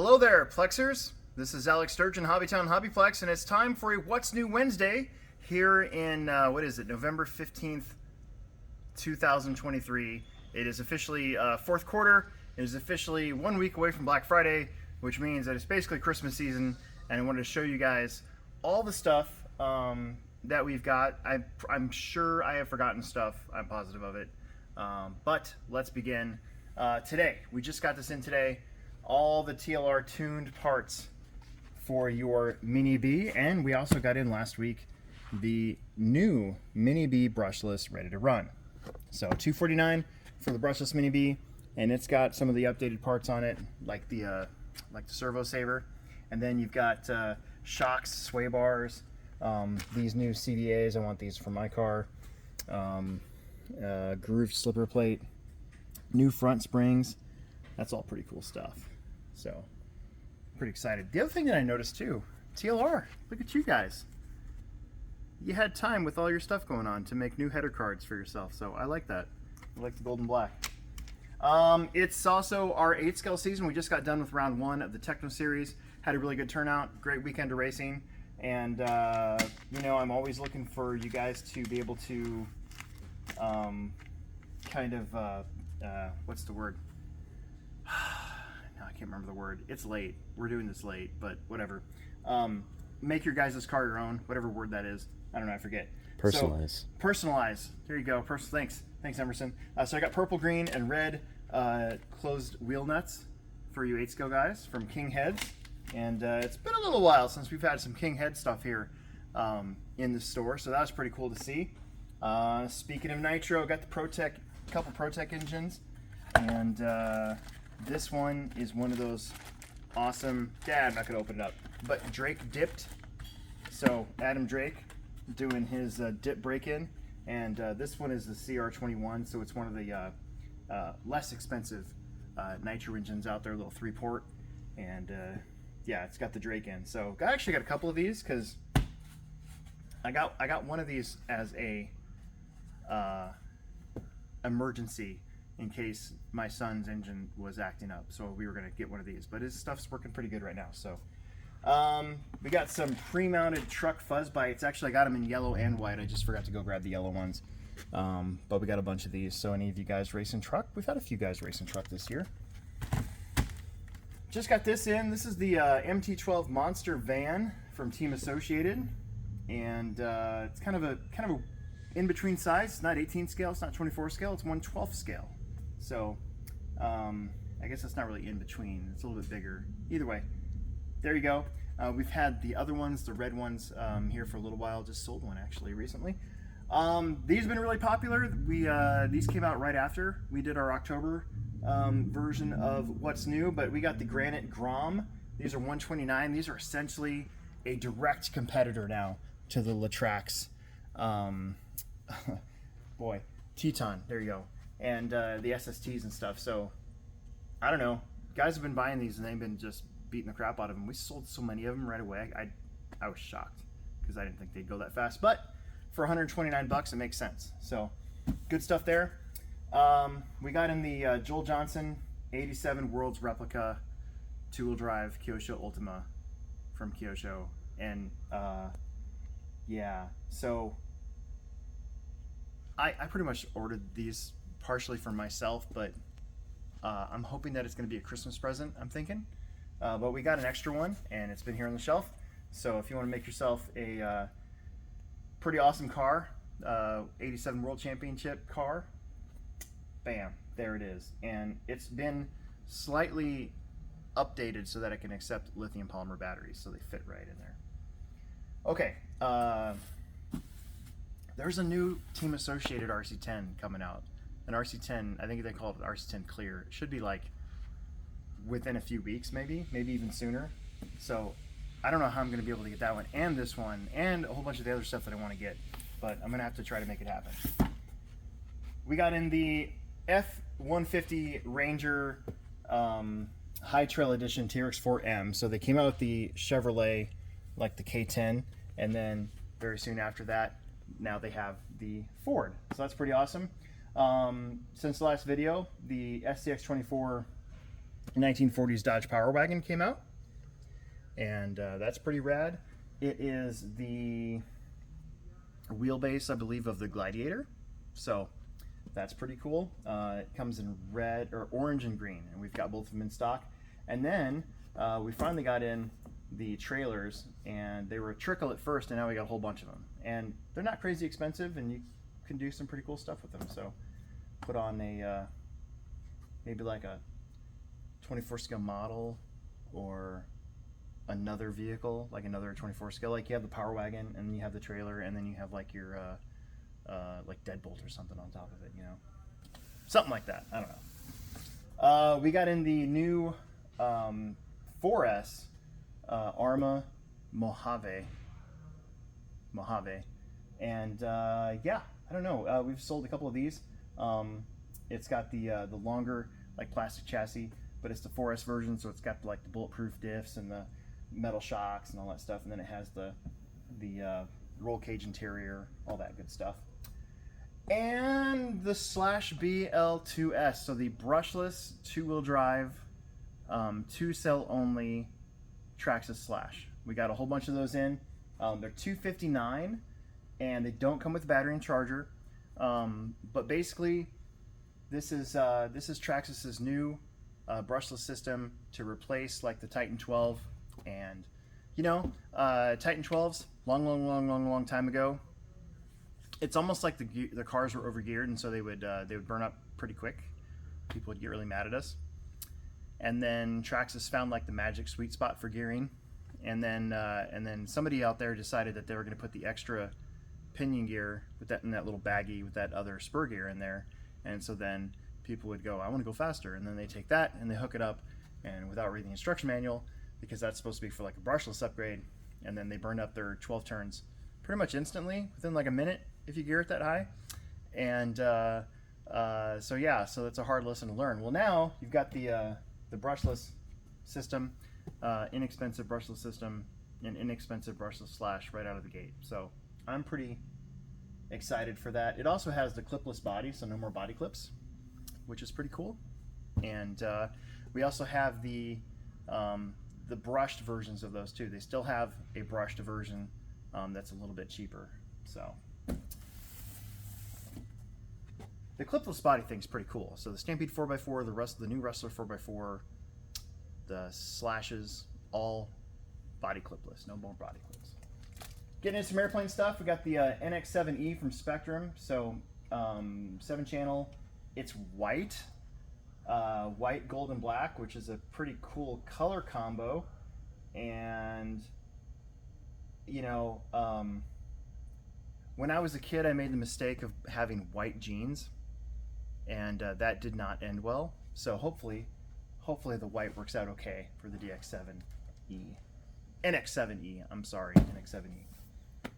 Hello there, Plexers. This is Alex Sturgeon, HobbyTown HobbyPlex, and it's time for a What's New Wednesday here in, November 15th, 2023. It is officially fourth quarter. It is officially 1 week away from Black Friday, which means that it's basically Christmas season, and I wanted to show you guys all the stuff that we've got. I'm sure I have forgotten stuff. I'm positive of it. But let's begin. Today, we just got this in today. All the TLR tuned parts for your Mini B, and we also got in last week the new Mini B brushless ready to run. So $249 for the brushless Mini B, and it's got some of the updated parts on it, like the servo saver, and then you've got shocks, sway bars, these new CVAs. I want these for my car. Grooved slipper plate, new front springs. That's all pretty cool stuff. So, pretty excited. The other thing that I noticed too, TLR, look at you guys. You had time with all your stuff going on to make new header cards for yourself, so I like that. I like the gold and black. It's also our 8 scale season. We just got done with round 1 of the Techno Series. Had a really good turnout, great weekend of racing, and you know, I'm always looking for you guys to be able to what's the word? I can't remember the word. It's late. We're doing this late, but whatever. Make your guys' car your own, whatever word that is. I don't know, I forget. Personalize. So, personalize. There you go. Thanks, Emerson. So I got purple, green, and red closed wheel nuts for you 8 scale guys from King Heads. And it's been a little while since we've had some King Head stuff here in the store, so that was pretty cool to see. Speaking of nitro, got the couple ProTech engines, and this one is one of those awesome, I'm not gonna open it up, but Drake dipped. So Adam Drake doing his dip break-in, and this one is the CR21, so it's one of the less expensive nitro engines out there, a little 3-port, and yeah, it's got the Drake in. So I actually got a couple of these because I got one of these as a emergency in case my son's engine was acting up, so we were going to get one of these, but his stuff's working pretty good right now. So we got some pre-mounted truck fuzz bites. Actually, I got them in yellow and white. I just forgot to go grab the yellow ones, but we got a bunch of these. So any of you guys racing truck? We've had a few guys racing truck this year. Just got this in. This is the MT12 Monster van from Team Associated, and it's kind of a in-between size. It's not 18 scale, it's not 24 scale, it's 1/12 scale. So I guess it's not really in between. It's a little bit bigger. Either way, there you go. We've had the other ones, the red ones, here for a little while. Just sold one actually recently. These have been really popular. These came out right after we did our October version of What's New, but we got the Granite Grom. These are 129. These are essentially a direct competitor now to the Latrax boy, Teton, there you go, and the SSTs and stuff. So I don't know, guys have been buying these and they've been just beating the crap out of them. We sold so many of them right away. I was shocked because I didn't think they'd go that fast, but for 129 bucks it makes sense. So good stuff there. We got in the Joel Johnson 87 World's Replica 2-wheel drive Kyosho Ultima from Kyosho, and yeah, so I pretty much ordered these partially for myself, but I'm hoping that it's going to be a Christmas present, I'm thinking. But we got an extra one, and it's been here on the shelf. So if you want to make yourself a pretty awesome car, 87 World Championship car, bam, there it is. And it's been slightly updated so that it can accept lithium polymer batteries, so they fit right in there. Okay. There's a new Team Associated RC10 coming out. An RC10, I think they call it RC10 Clear. It should be like within a few weeks, maybe even sooner. So I don't know how I'm going to be able to get that one and this one and a whole bunch of the other stuff that I want to get, but I'm going to have to try to make it happen. We got in the F-150 Ranger High Trail Edition TRX4M. So they came out with the Chevrolet, like the K10, and then very soon after that, now they have the Ford. So that's pretty awesome. Since the last video, the SCX24 1940s Dodge Power Wagon came out, and that's pretty rad. It is the wheelbase, I believe, of the Gladiator, so that's pretty cool. It comes in red or orange and green, and we've got both of them in stock. And then we finally got in the trailers, and they were a trickle at first, and now we got a whole bunch of them. And they're not crazy expensive, and you can do some pretty cool stuff with them. So put on a maybe like a 24 scale model or another vehicle, like another 24 scale. Like you have the Power Wagon, and then you have the trailer, and then you have like your like Deadbolt or something on top of it, you know, something like that. I don't know. We got in the new 4S Arma Mojave, and yeah, I don't know. We've sold a couple of these. It's got the longer like plastic chassis, but it's the 4S version, so it's got like the bulletproof diffs and the metal shocks and all that stuff, and then it has the roll cage interior, all that good stuff. And the Slash BL2S, so the brushless 2-wheel drive, 2-cell only Traxxas Slash. We got a whole bunch of those in. They're $259, and they don't come with battery and charger. But basically, this is Traxxas's new brushless system to replace like the Titan 12. And you know, Titan 12s, long time ago. It's almost like the cars were overgeared, and so they would burn up pretty quick. People would get really mad at us. And then Traxxas found like the magic sweet spot for gearing, and then somebody out there decided that they were going to put the extra pinion gear with that in that little baggie with that other spur gear in there. And so then people would go, I want to go faster, and then they take that and they hook it up, and without reading the instruction manual, because that's supposed to be for like a brushless upgrade, and then they burned up their 12 turns pretty much instantly within like a minute if you gear it that high. And so yeah, so that's a hard lesson to learn. Well, now you've got the brushless system, inexpensive brushless system, and inexpensive brushless Slash right out of the gate. So I'm pretty excited for that. It also has the clipless body, so no more body clips, which is pretty cool. And we also have the brushed versions of those too. They still have a brushed version that's a little bit cheaper. So the clipless body thing's pretty cool. So the Stampede 4x4, the new Wrestler 4x4, the Slashes, all body clipless, no more body clips. Getting into some airplane stuff, we got the NX7E from Spectrum. So 7-channel, it's white, gold, and black, which is a pretty cool color combo. And you know, when I was a kid, I made the mistake of having white jeans, and that did not end well. So hopefully the white works out okay for the NX7E. I'm sorry, NX7E.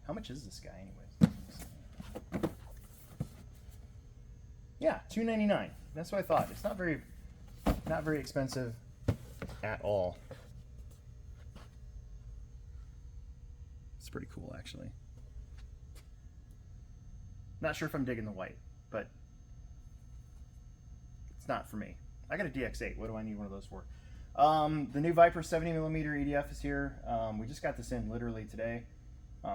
How much is this guy, anyways? Yeah, $299. That's what I thought. It's not very expensive at all. It's pretty cool, actually. Not sure if I'm digging the white, but it's not for me. I got a DX8. What do I need one of those for? The new Viper 70mm EDF is here. We just got this in literally today.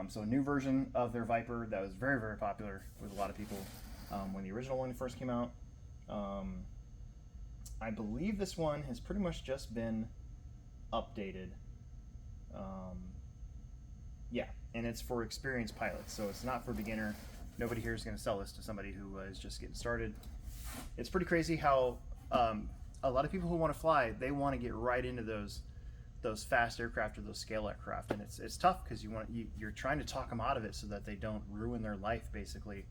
So a new version of their Viper that was very, very popular with a lot of people when the original one first came out. I believe this one has pretty much just been updated. Yeah, and it's for experienced pilots, so it's not for beginner. Nobody here is going to sell this to somebody who is just getting started. It's pretty crazy how a lot of people who want to fly, they want to get right into those fast aircraft or those scale aircraft, and it's tough because you're trying to talk them out of it so that they don't ruin their life basically,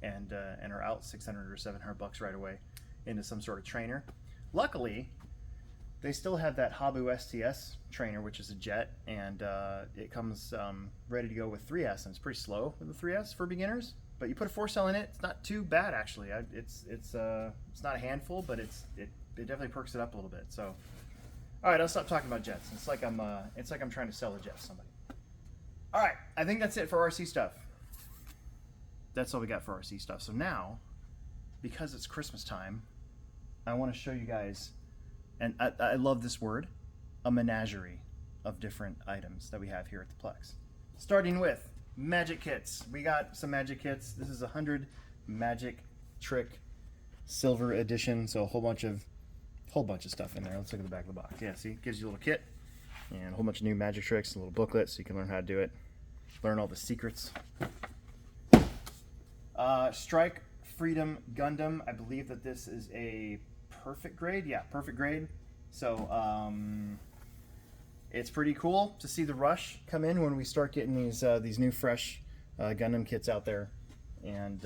and are out $600 or $700 right away into some sort of trainer. Luckily, they still have that Habu STS trainer, which is a jet, and it comes ready to go with 3S, and it's pretty slow with the 3S for beginners. But you put a 4-cell in it, it's not too bad actually. It's not a handful, but it definitely perks it up a little bit. So, all right, I'll stop talking about jets. It's like I'm trying to sell a jet to somebody. All right, I think that's it for RC stuff. That's all we got for RC stuff. So now, because it's Christmas time, I want to show you guys and I love this word, a menagerie of different items that we have here at the Plex. Starting with magic kits. We got some magic kits. This is 100 magic trick silver edition, so a whole bunch of stuff in there. Let's look at the back of the box. Yeah, see, it gives you a little kit and a whole bunch of new magic tricks, a little booklet so you can learn how to do it, learn all the secrets. Strike Freedom Gundam. I believe that this is a perfect grade. Yeah, perfect grade. So it's pretty cool to see the rush come in when we start getting these new fresh Gundam kits out there, and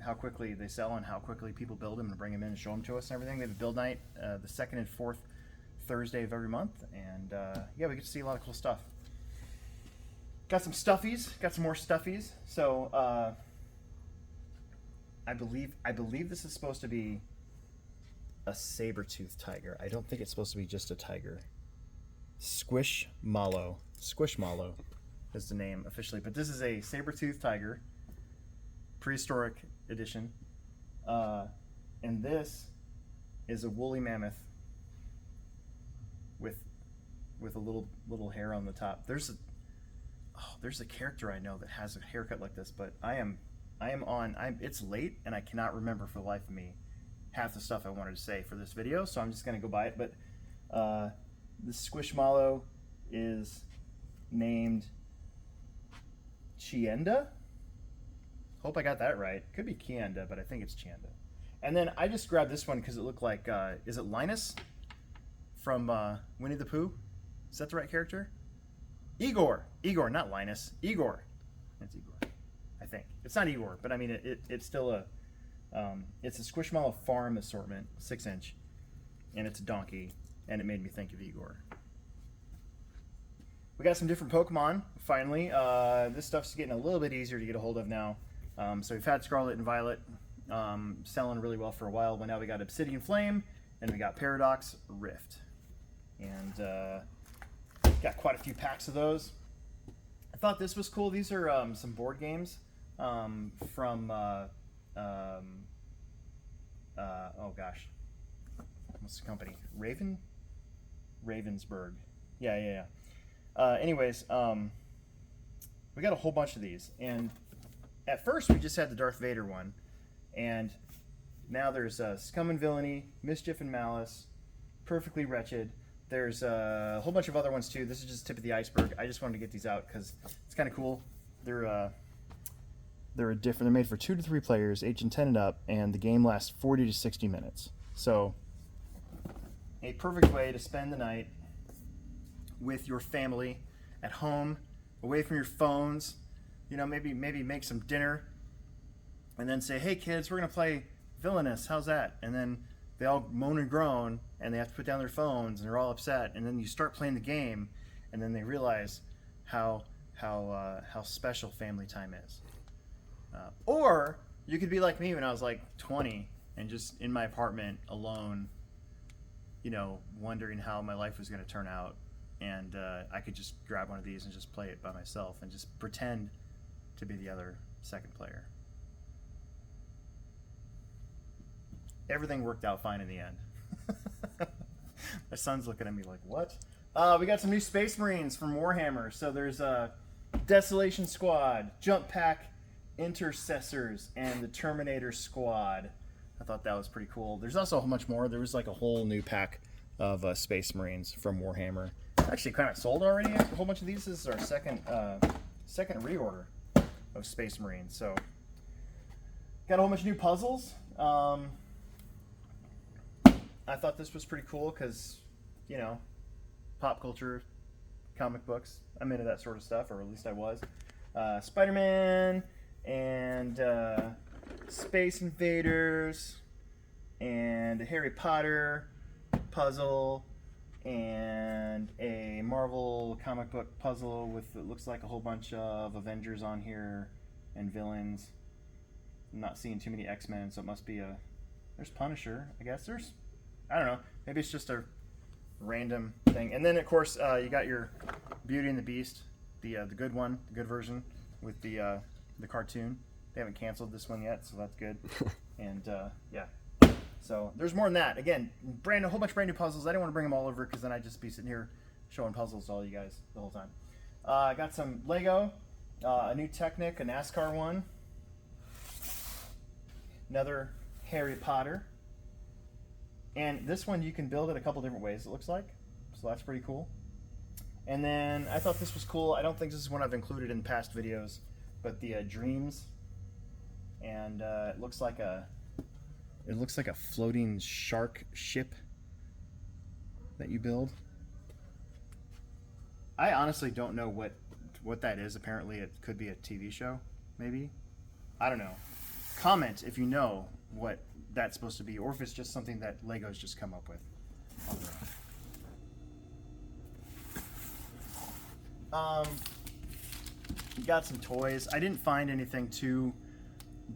how quickly they sell and how quickly people build them and bring them in and show them to us and everything. They have a build night the second and fourth Thursday of every month, and yeah, we get to see a lot of cool stuff. Got some stuffies, got some more stuffies. So I believe this is supposed to be a saber-toothed tiger. I don't think it's supposed to be just a tiger. Squishmallow is the name officially, but this is a saber-toothed tiger, prehistoric edition, and this is a woolly mammoth with a little hair on the top. There's a character I know that has a haircut like this, but it's late and I cannot remember for the life of me half the stuff I wanted to say for this video, so I'm just gonna go by it. But the Squishmallow is named Chienda. Hope I got that right. Could be Kienda, but I think it's Chienda. And then I just grabbed this one because it looked like, is it Linus from Winnie the Pooh? Is that the right character? Eeyore, not Linus. Eeyore. It's Eeyore, I think. It's not Eeyore, but I mean, it's still it's a Squishmallow farm assortment, 6-inch, and it's a donkey, and it made me think of Eeyore. We got some different Pokemon, finally. This stuff's getting a little bit easier to get a hold of now. So we've had Scarlet and Violet selling really well for a while, but now we got Obsidian Flame, and we got Paradox Rift. And got quite a few packs of those. I thought this was cool. These are some board games from, oh gosh, what's the company? Ravensburg. Yeah. Anyways, we got a whole bunch of these, and at first we just had the Darth Vader one, and now there's Scum and Villainy, Mischief and Malice, Perfectly Wretched. There's a whole bunch of other ones too. This is just the tip of the iceberg. I just wanted to get these out because it's kind of cool. They're different. They're made for 2 to 3 players, age and 10 and up, and the game lasts 40 to 60 minutes. So, a perfect way to spend the night with your family at home, away from your phones. You know, maybe make some dinner, and then say, "Hey kids, we're gonna play Villainous. How's that?" And then they all moan and groan, and they have to put down their phones, and they're all upset. And then you start playing the game, and then they realize how special family time is. Or you could be like me when I was like 20 and just in my apartment alone, you know, wondering how my life was going to turn out, and I could just grab one of these and just play it by myself and just pretend to be the other second player. Everything worked out fine in the end. My son's looking at me like, what? We got some new Space Marines from Warhammer. So there's Desolation Squad, Jump Pack Intercessors, and the Terminator Squad. I thought that was pretty cool. There's also a whole bunch more. There was like a whole new pack of Space Marines from Warhammer. Actually kind of sold already. A whole bunch of these. This is our second reorder of Space Marines. So got a whole bunch of new puzzles. I thought this was pretty cool because, you know, pop culture, comic books. I'm into that sort of stuff, or at least I was. Spider-Man and Space Invaders and a Harry Potter puzzle and a Marvel comic book puzzle with, it looks like, a whole bunch of Avengers on here and villains. I'm not seeing too many X-Men, so it must be there's Punisher, I guess. I don't know. Maybe it's just a random thing. And then, of course, you got your Beauty and the Beast, the good one, the good version with the cartoon. They haven't canceled this one yet, so that's good. And yeah, So there's more than that. Again, a whole bunch of brand new puzzles. I didn't want to bring them all over because then I'd just be sitting here showing puzzles to all you guys the whole time. I got some Lego, a new Technic, a NASCAR one, another Harry Potter, and this one you can build it a couple different ways, it looks like, so that's pretty cool. And then I thought this was cool. I don't think this is one I've included in past videos, but the Dreams, and it looks like a floating shark ship that you build. I honestly don't know what that is. Apparently it could be a TV show, maybe. I don't know. Comment if you know what that's supposed to be, or if it's just something that Lego's just come up with on their own. Got some toys. I didn't find anything too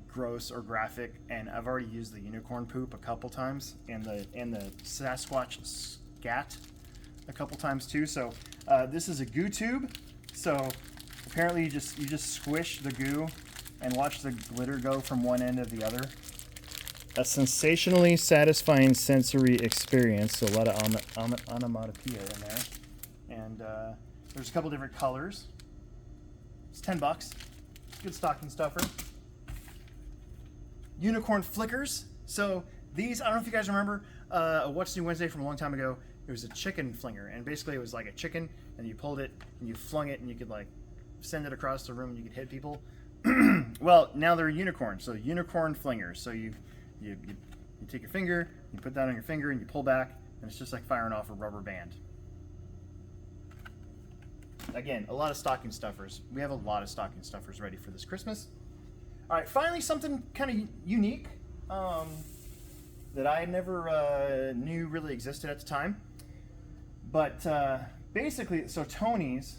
gross or graphic, and I've already used the unicorn poop a couple times, and the Sasquatch scat a couple times too. So this is a goo tube. So apparently you just squish the goo and watch the glitter go from one end to the other. A sensationally satisfying sensory experience. So a lot of onomatopoeia in there, and there's a couple different colors. It's $10. Good stocking stuffer. Unicorn flickers. So these, I don't know if you guys remember What's New Wednesday from a long time ago. It was a chicken flinger, and basically it was like a chicken, and you pulled it and you flung it, and you could like send it across the room, and you could hit people. Well, now they're unicorns, so unicorn flingers. So you take your finger, you put that on your finger, and you pull back, and it's just like firing off a rubber band. Again, a lot of stocking stuffers. We have a lot of stocking stuffers ready for this Christmas. All right, finally something kind of unique that I never knew really existed at the time. But basically, so Tony's,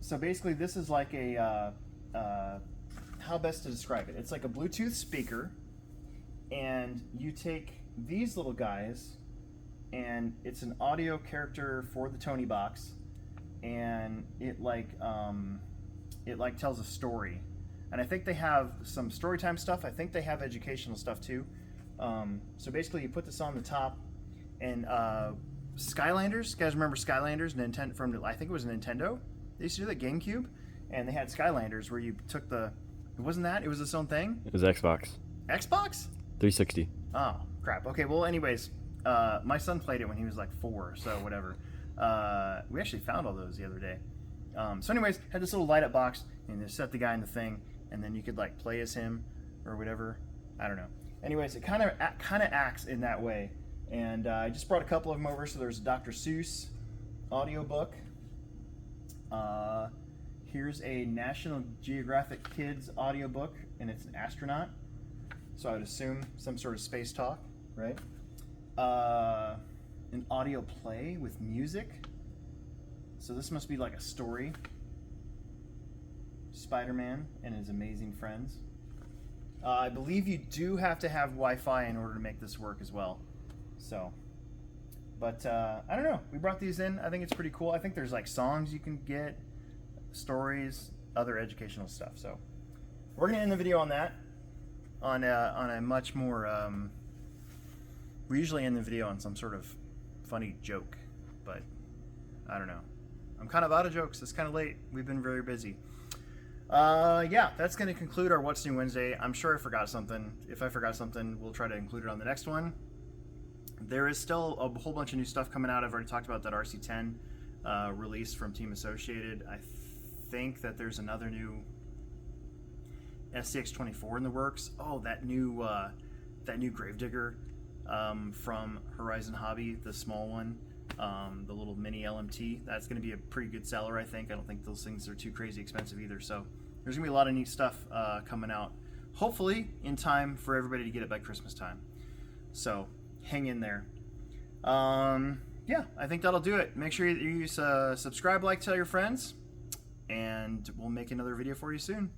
so basically this is like a, how best to describe it? It's like a Bluetooth speaker, and you take these little guys, and it's an audio character for the Tony box, and it like tells a story. And I think they have some storytime stuff. I think they have educational stuff too. So basically you put this on the top, and Skylanders, you guys remember Skylanders? Nintendo, from, I think it was Nintendo. They used to do that, GameCube, and they had Skylanders where you took the, it wasn't that? It was its own thing? It was Xbox. Xbox? 360. Oh, crap. Okay, well anyways, my son played it when he was like 4, so whatever. We actually found all those the other day. So anyways, had this little light up box, and you set the guy in the thing, and then you could like play as him or whatever. I don't know. Anyways, it kind of acts in that way. And I just brought a couple of them over. So there's a Dr. Seuss audiobook. Here's a National Geographic Kids audiobook, and it's an astronaut. So I would assume some sort of space talk, right? An audio play with music. So this must be like a story. Spider-Man and his amazing friends. I believe you do have to have Wi-Fi in order to make this work as well. So, but I don't know. We brought these in. I think it's pretty cool. I think there's like songs you can get, stories, other educational stuff. So we're gonna end the video on that. On a much more. We usually end the video on some sort of funny joke, but I don't know. I'm kind of out of jokes. It's kind of late. We've been very busy. Yeah, that's going to conclude our What's New Wednesday. I'm sure I forgot something. If I forgot something, we'll try to include it on the next one. There is still a whole bunch of new stuff coming out. I've already talked about that RC10 release from Team Associated. I think that there's another new SCX-24 in the works. Oh, that new Gravedigger from Horizon Hobby, the small one. The little mini LMT, that's going to be a pretty good seller, I think. I don't think those things are too crazy expensive either. So there's going to be a lot of neat stuff coming out, hopefully in time for everybody to get it by Christmas time. So hang in there. Yeah, I think that'll do it. Make sure you subscribe, like, tell your friends, and we'll make another video for you soon.